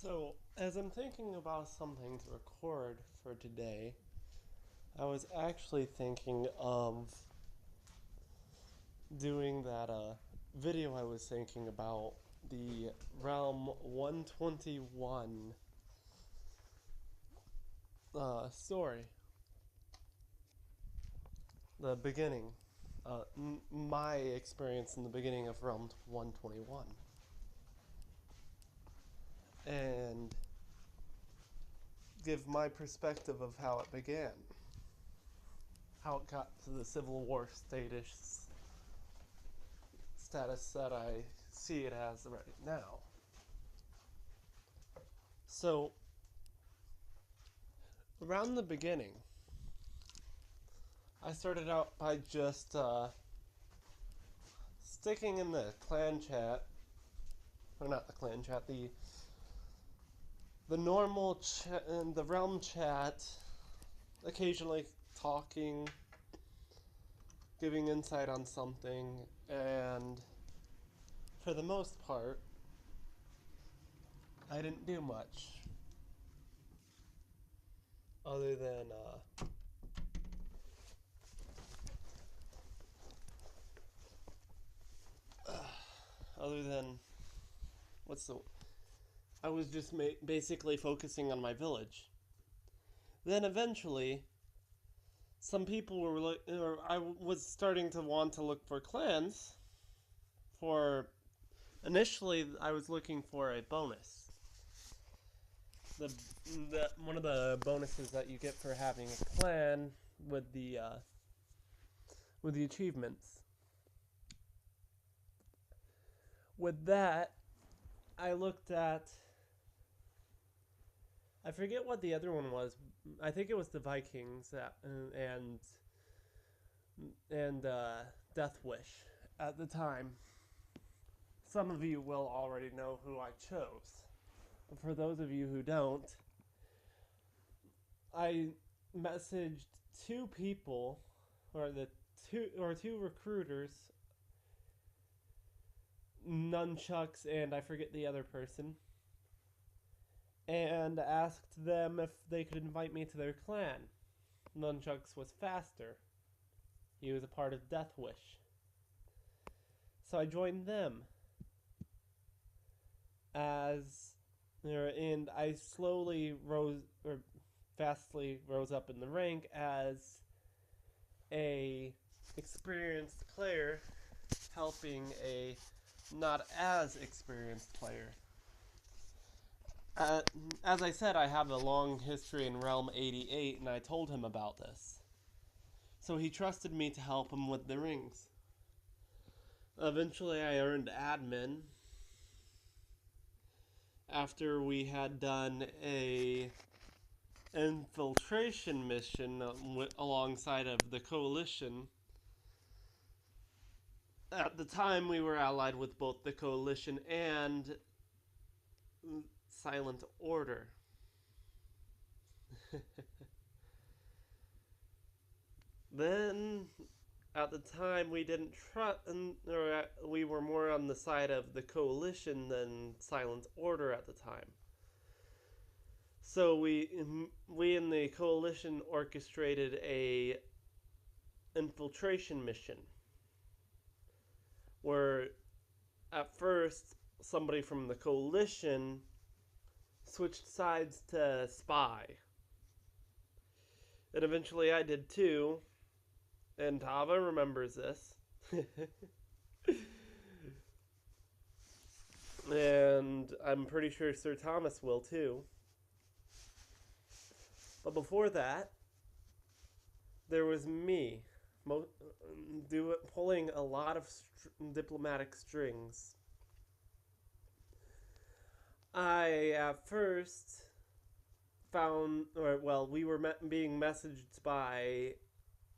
So, as I'm thinking about something to record for today, I was actually thinking of doing that video I was thinking about, the R121 story, the beginning, my experience in the beginning of Realm 121, and give my perspective of how it began, how it got to the Civil War status that I see it as right now. So, around the beginning, I started out by just sticking in the clan chat, or not the clan chat, the normal chat, the realm chat, occasionally talking, giving insight on something, and for the most part, I didn't do much other than other than what's the I was just basically focusing on my village. Then eventually, some people were or I was starting to want to look for clans. For initially, I was looking for a bonus. The, the one of the bonuses that you get for having a clan with the achievements. With that, I looked at. I forget what the other one was. I think it was the Vikings and Death Wish at the time. Some of you will already know who I chose. But for those of you who don't, I messaged two people, or two recruiters, Nunchucks and I forget the other person, and asked them if they could invite me to their clan. Nunchucks was faster. He was a part of Death Wish. So I joined them and I fastly rose up in the rank as a experienced player helping a not as experienced player. Uh, as I said, I have a long history in Realm 88, and I told him about this. So he trusted me to help him with the rings. Eventually, I earned admin after we had done a infiltration mission alongside of the coalition. At the time, we were allied with both the coalition and Silent Order. Then, at the time, we didn't trust, or we were more on the side of the coalition than Silent Order at the time. So we in the coalition orchestrated a infiltration mission where at first somebody from the coalition switched sides to spy. And eventually I did too. And Tava remembers this. And I'm pretty sure Sir Thomas will too. But before that, there was me pulling a lot of diplomatic strings. I at first we were being messaged by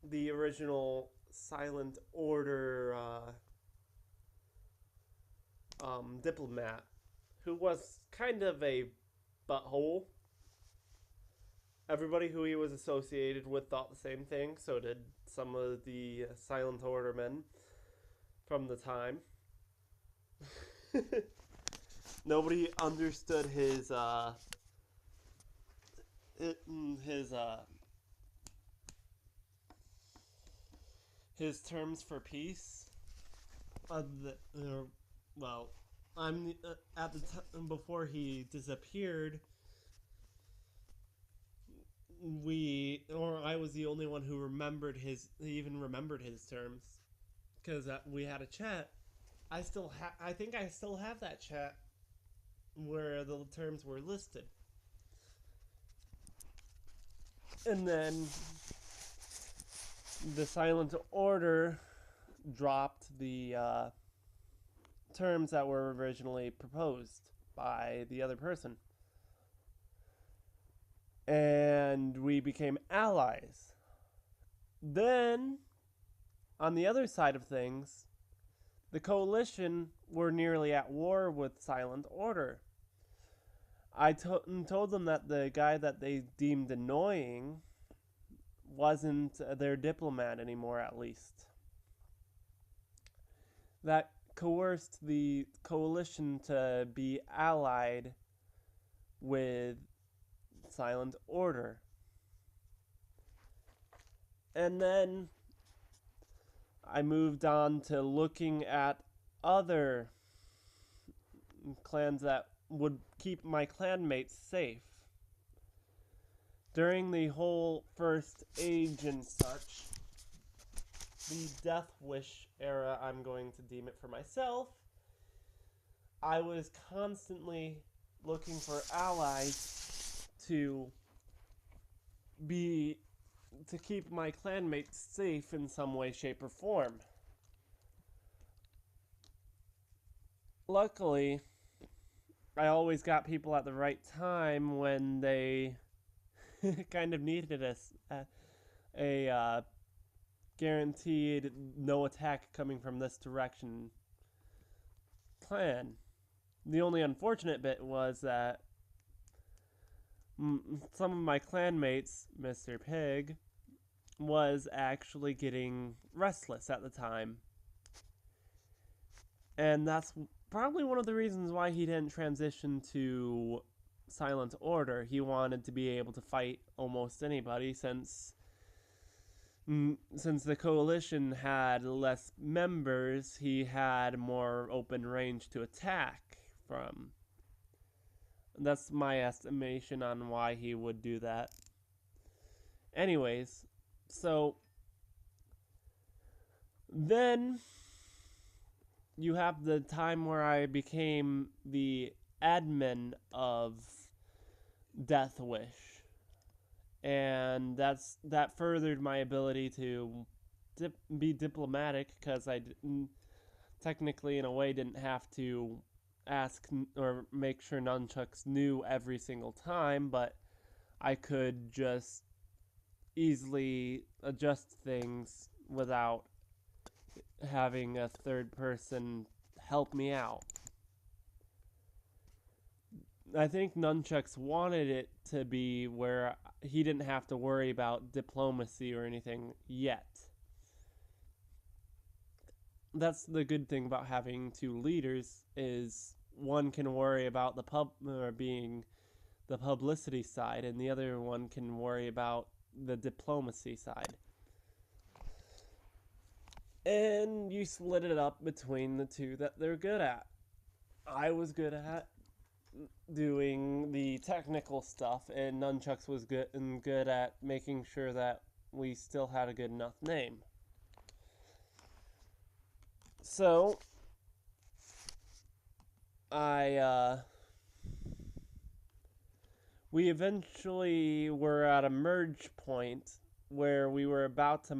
the original Silent Order diplomat, who was kind of a butthole. Everybody who he was associated with thought the same thing, so did some of the Silent Order men from the time. Nobody understood his his his terms for peace. Well, I'm at the time before he disappeared. I was the only one who even remembered his terms, because we had a chat. I think I still have that chat where the terms were listed. And then the Silent Order dropped the terms that were originally proposed by the other person. And we became allies. Then, on the other side of things, the Coalition were nearly at war with Silent Order. I told them that the guy that they deemed annoying wasn't their diplomat anymore, at least. That coerced the Coalition to be allied with Silent Order. And then I moved on to looking at other clans that would keep my clanmates safe. During the whole First Age and such, the Death Wish era, I'm going to deem it for myself, I was constantly looking for allies to keep my clanmates safe in some way, shape, or form. Luckily, I always got people at the right time when they kind of needed a guaranteed no attack coming from this direction plan. The only unfortunate bit was that some of my clanmates, Mr. Pig, was actually getting restless at the time. And that's probably one of the reasons why he didn't transition to Silent Order. He wanted to be able to fight almost anybody, since the Coalition had less members, he had more open range to attack from. That's my estimation on why he would do that. Anyways, so then you have the time where I became the admin of Death Wish, and that furthered my ability to be diplomatic, because I technically, in a way, didn't have to ask or make sure nunchucks knew every single time, but I could just easily adjust things without having a third person help me out. I think nunchucks wanted it to be where he didn't have to worry about diplomacy or anything yet. That's the good thing about having two leaders, is one can worry about being the publicity side, and the other one can worry about the diplomacy side. And you split it up between the two that they're good at. I was good at doing the technical stuff, and Nunchucks was good at making sure that we still had a good enough name. So we eventually were at a merge point where we were about to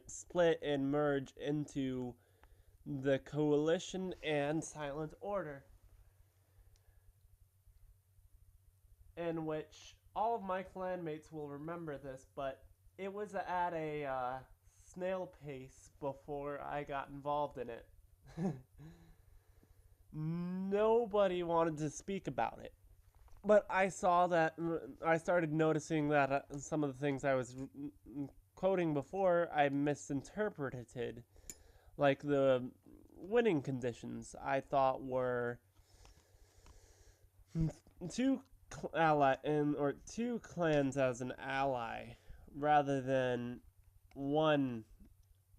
split and merge into the Coalition and Silent Order, in which all of my clanmates will remember this, but it was at a snail pace before I got involved in it. Nobody wanted to speak about it. But I started noticing that some of the things I was quoting before, I misinterpreted. Like the winning conditions I thought were two two clans as an ally rather than one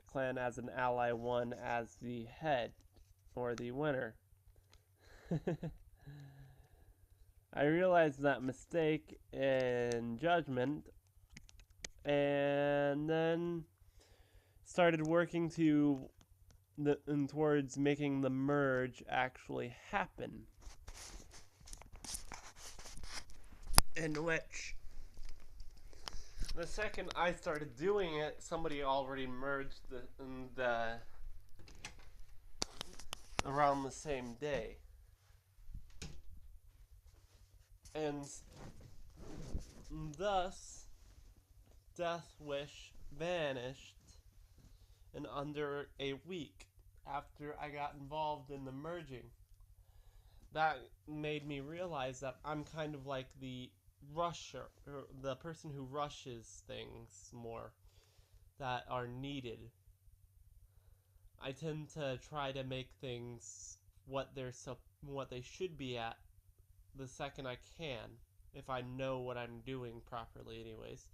clan as an ally, one as the head or the winner. I realized that mistake in judgment and then started working towards making the merge actually happen. In which, the second I started doing it, somebody already merged the around the same day. And thus, Death Wish vanished in under a week after I got involved in the merging. That made me realize that I'm kind of like the rusher, or the person who rushes things more that are needed. I tend to try to make things what they should be at the second I can, if I know what I'm doing properly anyways.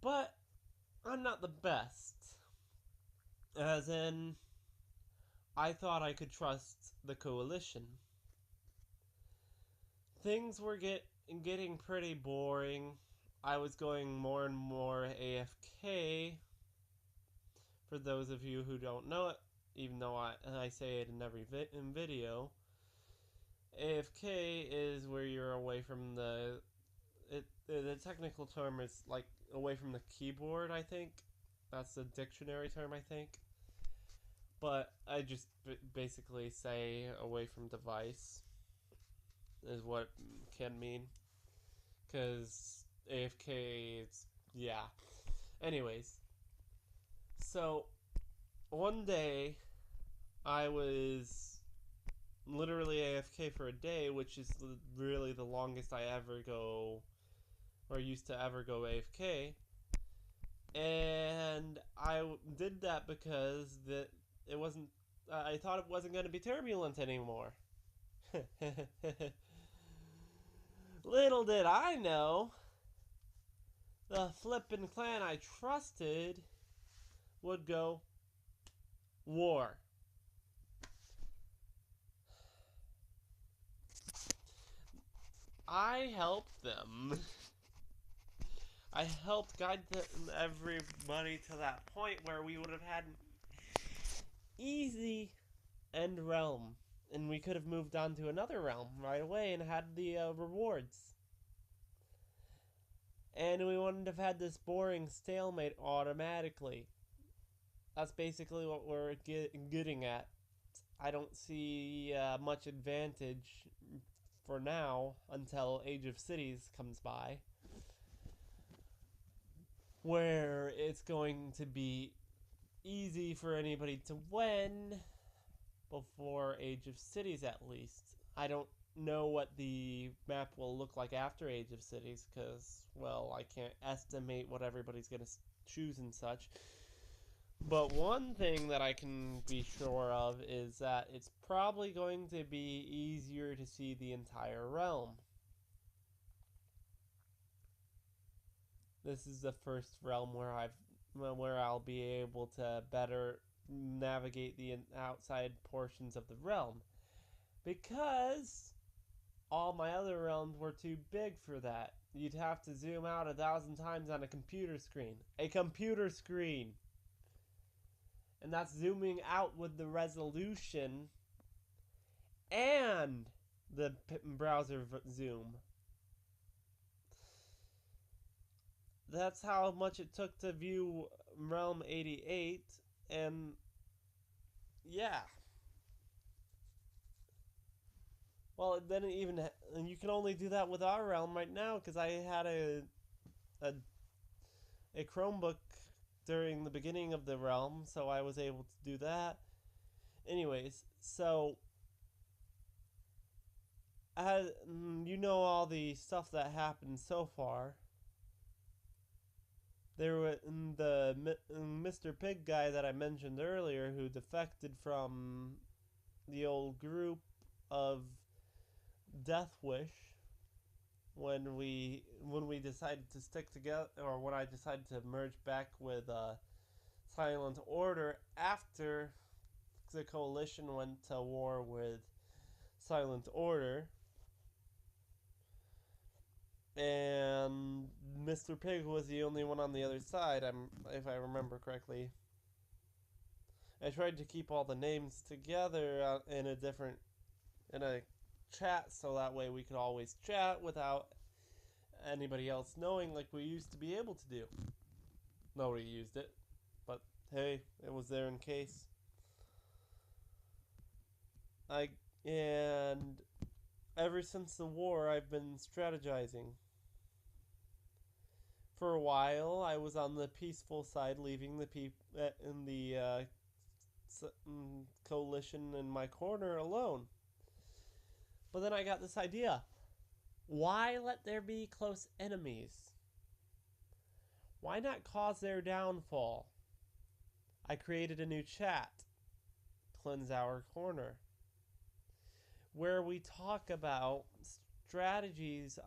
But I'm not the best. As in, I thought I could trust the coalition. Things were getting pretty boring. I was going more and more AFK. For those of you who don't know it, even though I say it in every video, AFK is where you're away from the technical term is like away from the keyboard, I think. That's the dictionary term, I think. But I just basically say away from device is what it can mean. Because AFK, yeah. Anyways, so one day I was literally AFK for a day, which is really the longest I ever go, or used to ever go AFK. And I did that because it wasn't. I thought it wasn't going to be turbulent anymore. Little did I know, the flippin' clan I trusted would go war. I helped them. I helped guide everybody to that point where we would have had easy end realm, and we could have moved on to another realm right away and had the rewards. And we wouldn't have had this boring stalemate automatically. That's basically what we're getting at. I don't see much advantage for now until Age of Cities comes by, where it's going to be easy for anybody to win before Age of Cities, at least. I don't know what the map will look like after Age of Cities, because, well, I can't estimate what everybody's going to choose and such. But one thing that I can be sure of is that it's probably going to be easier to see the entire realm. This is the first realm where I'll be able to better navigate the outside portions of the realm, because all my other realms were too big for that. You'd have to zoom out 1,000 times on a computer screen. A computer screen! And that's zooming out with the resolution and the browser zoom. That's how much it took to view Realm 88, and yeah. Well, it didn't even, and you can only do that with our realm right now, because I had a Chromebook during the beginning of the realm, so I was able to do that. Anyways, so you know all the stuff that happened so far. There was Mr. Pig guy that I mentioned earlier who defected from the old group of Death Wish when we decided to stick together, or when I decided to merge back with Silent Order after the coalition went to war with Silent Order. And Mr. Pig was the only one on the other side. If I remember correctly. I tried to keep all the names together in a chat, so that way we could always chat without anybody else knowing, like we used to be able to do. Nobody used it, but hey, it was there in case. And ever since the war, I've been strategizing. For a while, I was on the peaceful side, leaving the in the coalition in my corner alone. But then I got this idea. Why let there be close enemies? Why not cause their downfall? I created a new chat, Cleanse Our Corner, where we talk about strategies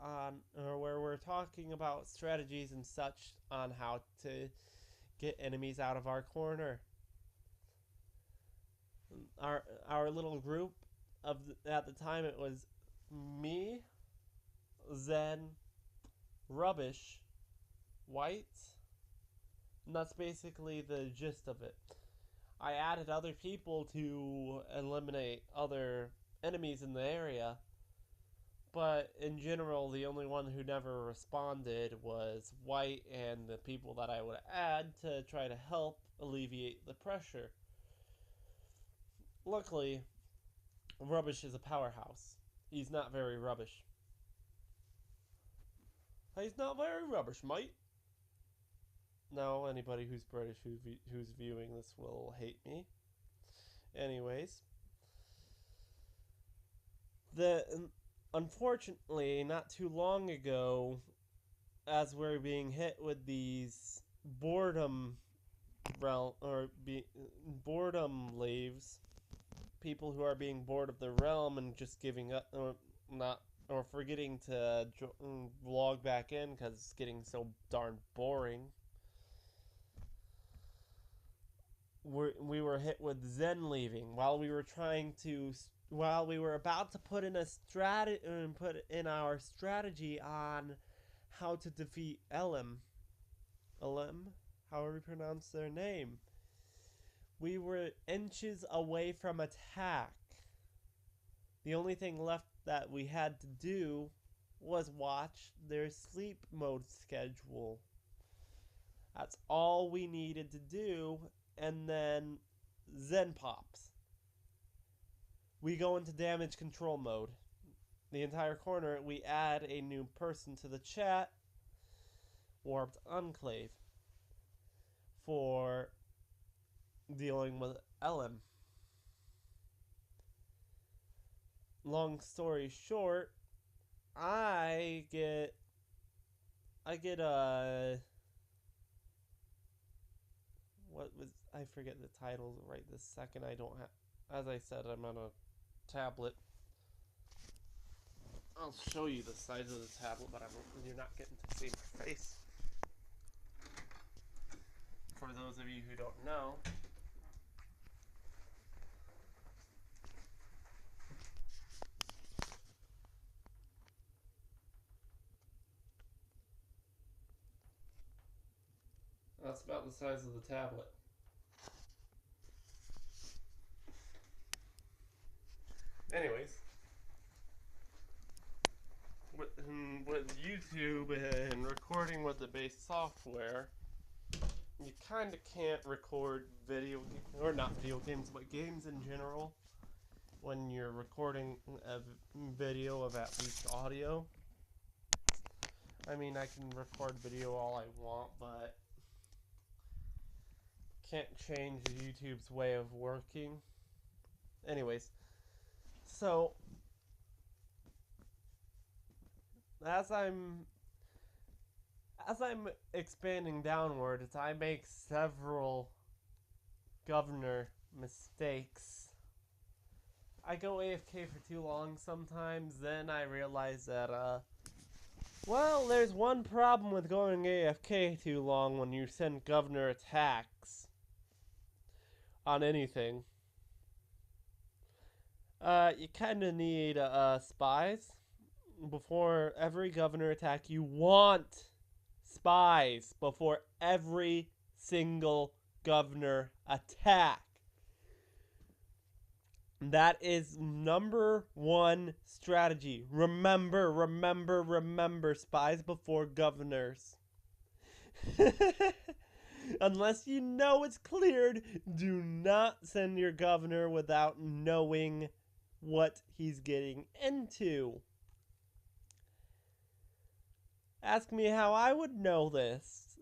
or where we're talking about strategies and such on how to get enemies out of our corner. Our little group at the time, it was me, Zen, Rubbish, White, and that's basically the gist of it. I added other people to eliminate other enemies in the area, but in general, the only one who never responded was White and the people that I would add to try to help alleviate the pressure. Luckily, Rubbish is a powerhouse. He's not very rubbish. He's not very rubbish, mate. Now, anybody who's British who's viewing this will hate me. Anyways, unfortunately, not too long ago, as we're being hit with these boredom leaves, people who are being bored of the realm and just giving up, or forgetting to log back in because it's getting so darn boring. We were hit with Zen leaving while we were about to put in our strategy on how to defeat Elim, however you pronounce their name. We were inches away from attack. The only thing left that we had to do was watch their sleep mode schedule. That's all we needed to do, and then Zen pops. We go into damage control mode. The entire corner, we add a new person to the chat, Warped Enclave, for dealing with Elim. Long story short, I get I forget the title right this second. I don't have, as I said, I'm on a tablet. I'll show you the size of the tablet, but you're not getting to see my face. For those of you who don't know, that's about the size of the tablet. Anyways, with YouTube and recording with the base software, you kind of can't record not video games, but games in general, when you're recording a video of at least audio. I mean, I can record video all I want, but can't change YouTube's way of working. Anyways, so as I'm expanding downwards, I make several governor mistakes. I go AFK for too long sometimes, then I realize that, well, there's one problem with going AFK too long when you send governor attacks on anything. You kinda need, spies. Before every governor attack, you want spies before every single governor attack. That is number one strategy. Remember, remember, remember, spies before governors. Unless you know it's cleared, do not send your governor without knowing what he's getting into. Ask me how I would know this.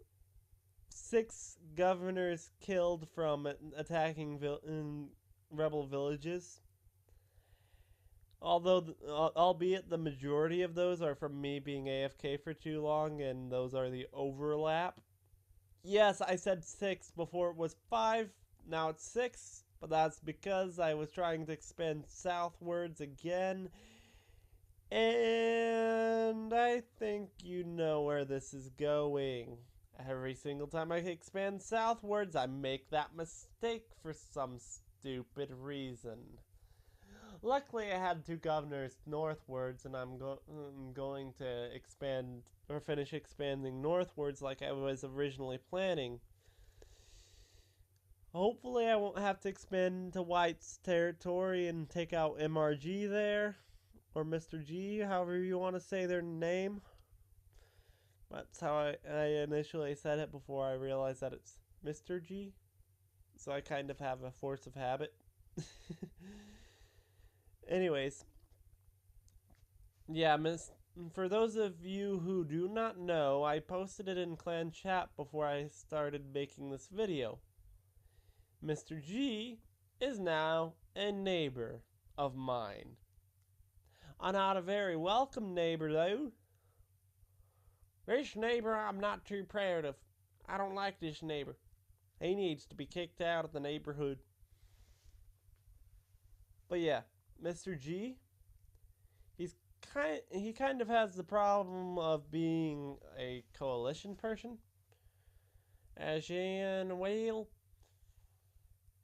6 governors killed from attacking rebel villages. Although, albeit the majority of those are from me being AFK for too long, and those are the overlap. Yes, I said 6 before it was 5, now it's 6, but that's because I was trying to expand southwards again. And I think you know where this is going. Every single time I expand southwards, I make that mistake for some stupid reason. Luckily, I had 2 governors northwards, and I'm going to expand or finish expanding northwards like I was originally planning. Hopefully, I won't have to expand into White's territory and take out MRG there, or Mr. G, however you want to say their name. That's how I initially said it before I realized that it's Mr. G. So I kind of have a force of habit. Anyways. Yeah, for those of you who do not know, I posted it in clan chat before I started making this video. Mr. G is now a neighbor of mine. Not a very welcome neighbor, though. This neighbor I'm not too proud of. I don't like this neighbor. He needs to be kicked out of the neighborhood. But yeah, Mr. G, he kind of has the problem of being a coalition person. As in, well,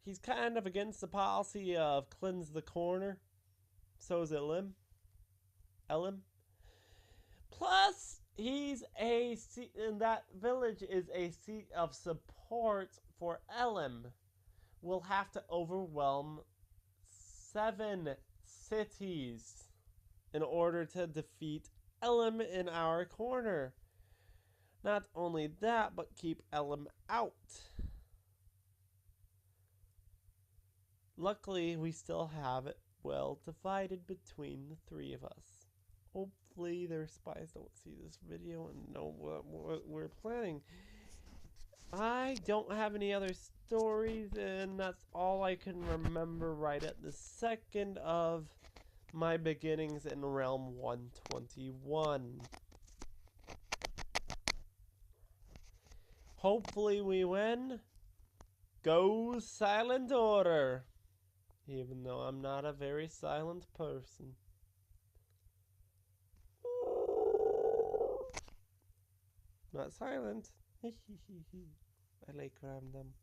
he's kind of against the policy of cleanse the corner. So is Elim. Plus, and that village is a seat of support for Elim. We'll have to overwhelm 7 cities in order to defeat Elim in our corner. Not only that, but keep Elim out. Luckily, we still have it well divided between the 3 of us. Hopefully their spies don't see this video and know what we're planning. I don't have any other stories, and that's all I can remember right at the second of my beginnings in Realm 121. Hopefully we win. Go Silent Order. Even though I'm not a very silent person. Not silent. I like random.